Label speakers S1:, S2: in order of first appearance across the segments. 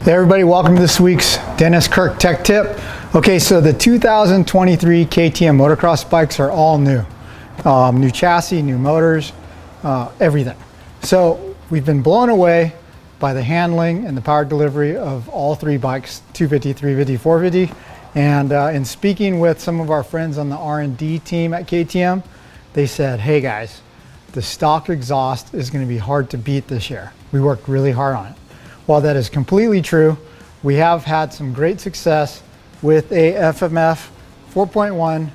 S1: Hey everybody, welcome to this week's Dennis Kirk Tech Tip. Okay, so the 2023 KTM motocross bikes are all new. New chassis, new motors, everything. So we've been blown away by the handling and the power delivery of all three bikes, 250, 350, 450. And in speaking with some of our friends on the R&D team at KTM, they said, hey guys, the stock exhaust is going to be hard to beat this year. We worked really hard on it. While that is completely true, we have had some great success with a FMF 4.1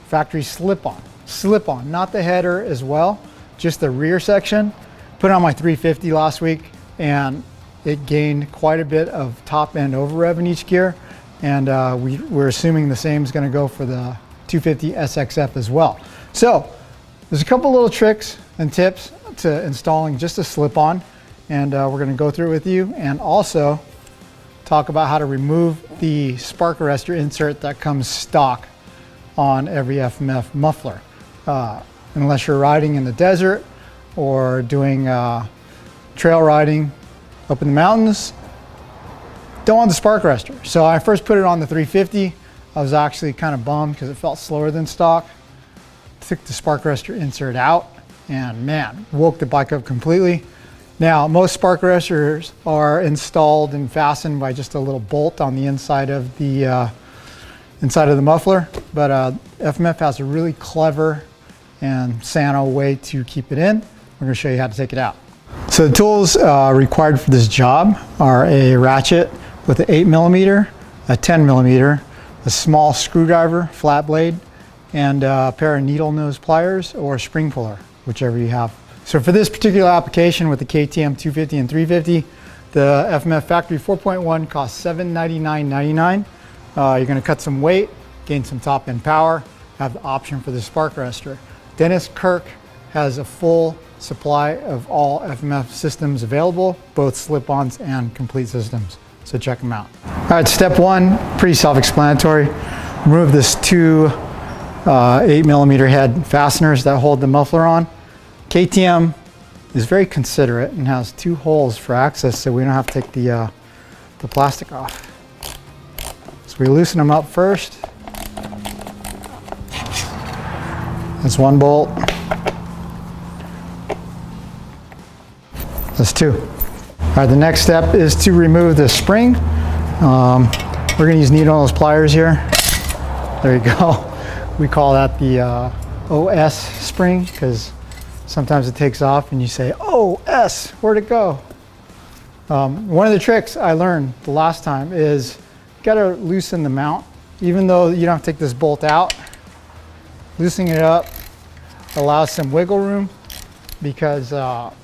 S1: factory slip-on, not the header as well, just the rear section. Put it on my 350 last week and it gained quite a bit of top end over rev in each gear. And we're assuming the same is going to go for the 250 SXF as well. So there's a couple little tricks and tips to installing just a slip-on. And we're going to go through it with you and also talk about how to remove the spark arrestor insert that comes stock on every FMF muffler. Unless you're riding in the desert or doing trail riding up in the mountains, don't want the spark arrestor. So I first put it on the 350. I was actually kind of bummed because it felt slower than stock. Took the spark arrestor insert out and man, woke the bike up completely. Now, most spark arrestors are installed and fastened by just a little bolt on the inside of the muffler, but FMF has a really clever and Sano way to keep it in. We're going to show you how to take it out. So the tools required for this job are a ratchet with an 8mm, a 10mm, a small screwdriver, flat blade, and a pair of needle nose pliers or a spring puller, whichever you have. So for this particular application with the KTM 250 and 350, the FMF Factory 4.1 costs $799.99. You're going to cut some weight, gain some top end power, have the option for the spark arrestor. Dennis Kirk has a full supply of all FMF systems available, both slip-ons and complete systems. So check them out. All right, step one, pretty self-explanatory. Remove this two 8mm head fasteners that hold the muffler on. KTM is very considerate and has two holes for access so we don't have to take the plastic off. So we loosen them up first. That's one bolt. That's two. All right, the next step is to remove the spring. We're going to use needle nose pliers here. There you go. We call that the OS spring because sometimes it takes off and you say, oh, S, where'd it go? One of the tricks I learned the last time is you gotta loosen the mount. Even though you don't have to take this bolt out, loosening it up allows some wiggle room because not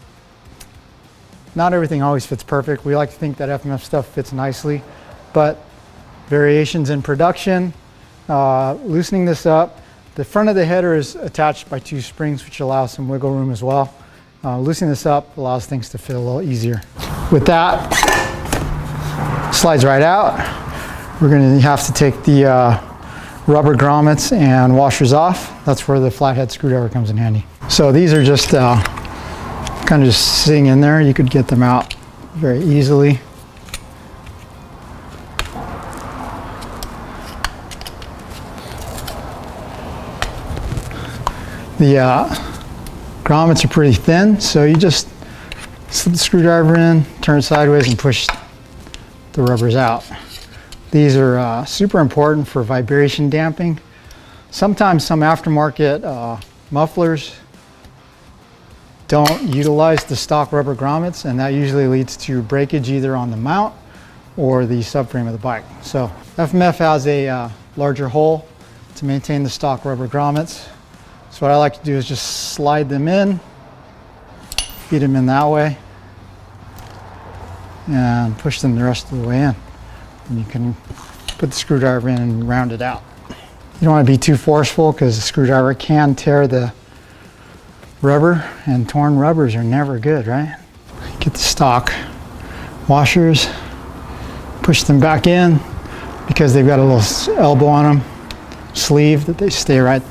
S1: everything always fits perfect. We like to think that FMF stuff fits nicely, but variations in production, loosening this up. The front of the header is attached by two springs, which allows some wiggle room as well. Loosening this up allows things to fit a little easier. With that, slides right out. We're going to have to take the rubber grommets and washers off. That's where the flathead screwdriver comes in handy. So these are just kind of just sitting in there. You could get them out very easily. The grommets are pretty thin, so you just slip the screwdriver in, turn it sideways, and push the rubbers out. These are super important for vibration damping. Sometimes some aftermarket mufflers don't utilize the stock rubber grommets, and that usually leads to breakage either on the mount or the subframe of the bike. So FMF has a larger hole to maintain the stock rubber grommets. So what I like to do is just slide them in, feed them in that way, and push them the rest of the way in. And you can put the screwdriver in and round it out. You don't want to be too forceful because the screwdriver can tear the rubber, and torn rubbers are never good, right? Get the stock washers, push them back in because they've got a little elbow on them, sleeve, that they stay right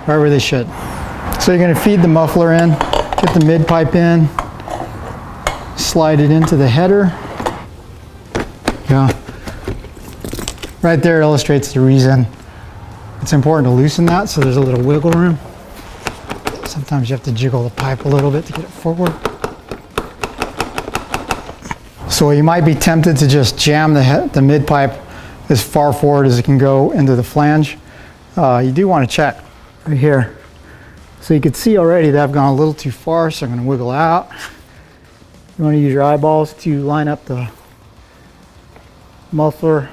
S1: wherever they should. So you're going to feed the muffler in, get the mid pipe in, slide it into the header, Yeah. Right there illustrates the reason it's important to loosen that so there's a little wiggle room. Sometimes you have to jiggle the pipe a little bit to get it forward. So you might be tempted to just jam the mid pipe as far forward as it can go into the flange. You do want to check right here. So you can see already that I've gone a little too far, so I'm going to wiggle out. You want to use your eyeballs to line up the muffler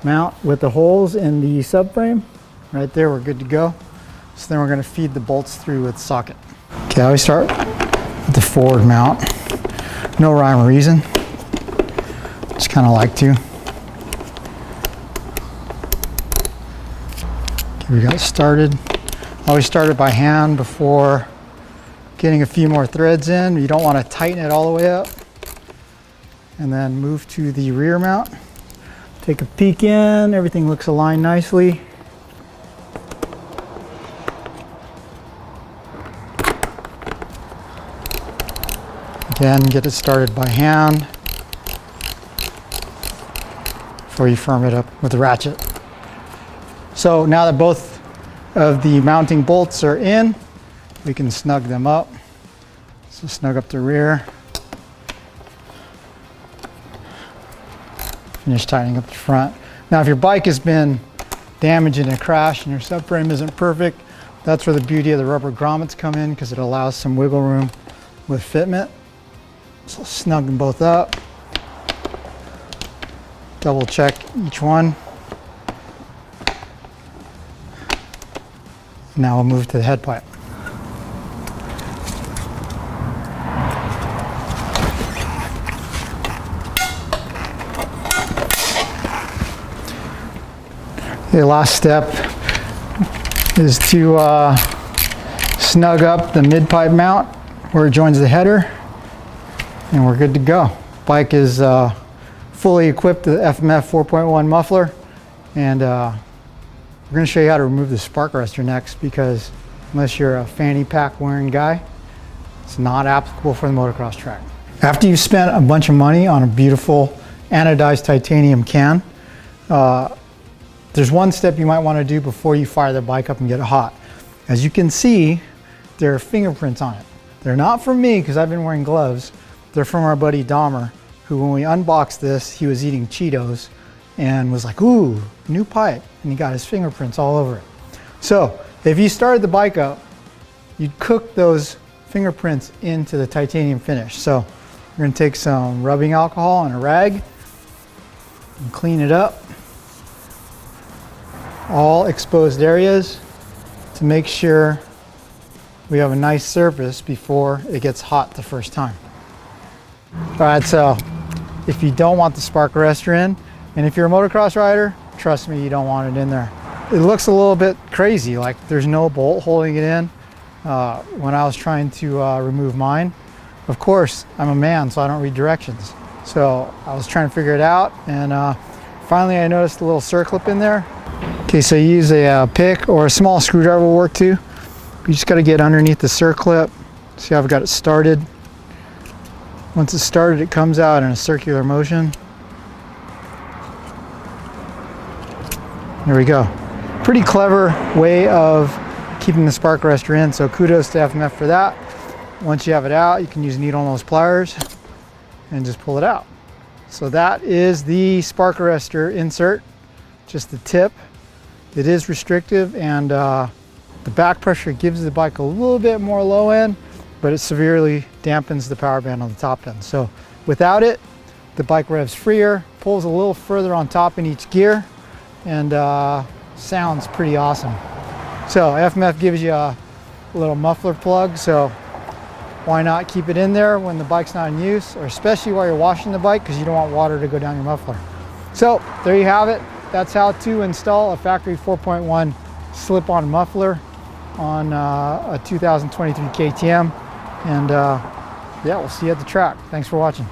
S1: mount with the holes in the subframe. Right there, we're good to go. So then we're going to feed the bolts through with socket. Okay, I always start with the forward mount. No rhyme or reason. Just kind of like to. Okay, we got started. I always start it by hand before getting a few more threads in. You don't want to tighten it all the way up. And then move to the rear mount. Take a peek in, everything looks aligned nicely. Again, get it started by hand before you firm it up with the ratchet. So now that both of the mounting bolts are in, we can snug them up. So snug up the rear. Finish tightening up the front. Now if your bike has been damaged in a crash and your subframe isn't perfect, that's where the beauty of the rubber grommets come in, because it allows some wiggle room with fitment. So snug them both up. Double check each one. Now we'll move to the head pipe. The last step is to snug up the mid pipe mount where it joins the header, and we're good to go. Bike is fully equipped with the FMF 4.1 muffler, and we're going to show you how to remove the spark arrestor next, because unless you're a fanny pack wearing guy, it's not applicable for the motocross track. After you've spent a bunch of money on a beautiful anodized titanium can, there's one step you might want to do before you fire the bike up and get it hot. As you can see, there are fingerprints on it. They're not from me because I've been wearing gloves. They're from our buddy Dahmer, who when we unboxed this, he was eating Cheetos and was like, ooh, new pipe. And he got his fingerprints all over it. So if you started the bike up, you'd cook those fingerprints into the titanium finish. So we're going to take some rubbing alcohol and a rag and clean it up. All exposed areas to make sure we have a nice surface before it gets hot the first time. All right, so if you don't want the spark arrestor in, and if you're a motocross rider, trust me, you don't want it in there. It looks a little bit crazy, like there's no bolt holding it in. When I was trying to remove mine, of course, I'm a man, so I don't read directions. So I was trying to figure it out, and finally I noticed a little circlip in there. Okay, so you use a pick or a small screwdriver will work too. You just got to get underneath the circlip. See how I've got it started. Once it's started, it comes out in a circular motion. There we go. Pretty clever way of keeping the spark arrestor in, so kudos to FMF for that. Once you have it out, you can use needle nose pliers and just pull it out. So that is the spark arrestor insert, just the tip. It is restrictive, and the back pressure gives the bike a little bit more low end, but it severely dampens the power band on the top end. So without it, the bike revs freer, pulls a little further on top in each gear, and sounds pretty awesome. So FMF gives you a little muffler plug, so why not keep it in there when the bike's not in use, or especially while you're washing the bike, because you don't want water to go down your muffler. So there you have it. That's how to install a factory 4.1 slip-on muffler on a 2023 KTM. And yeah, we'll see you at the track. Thanks for watching.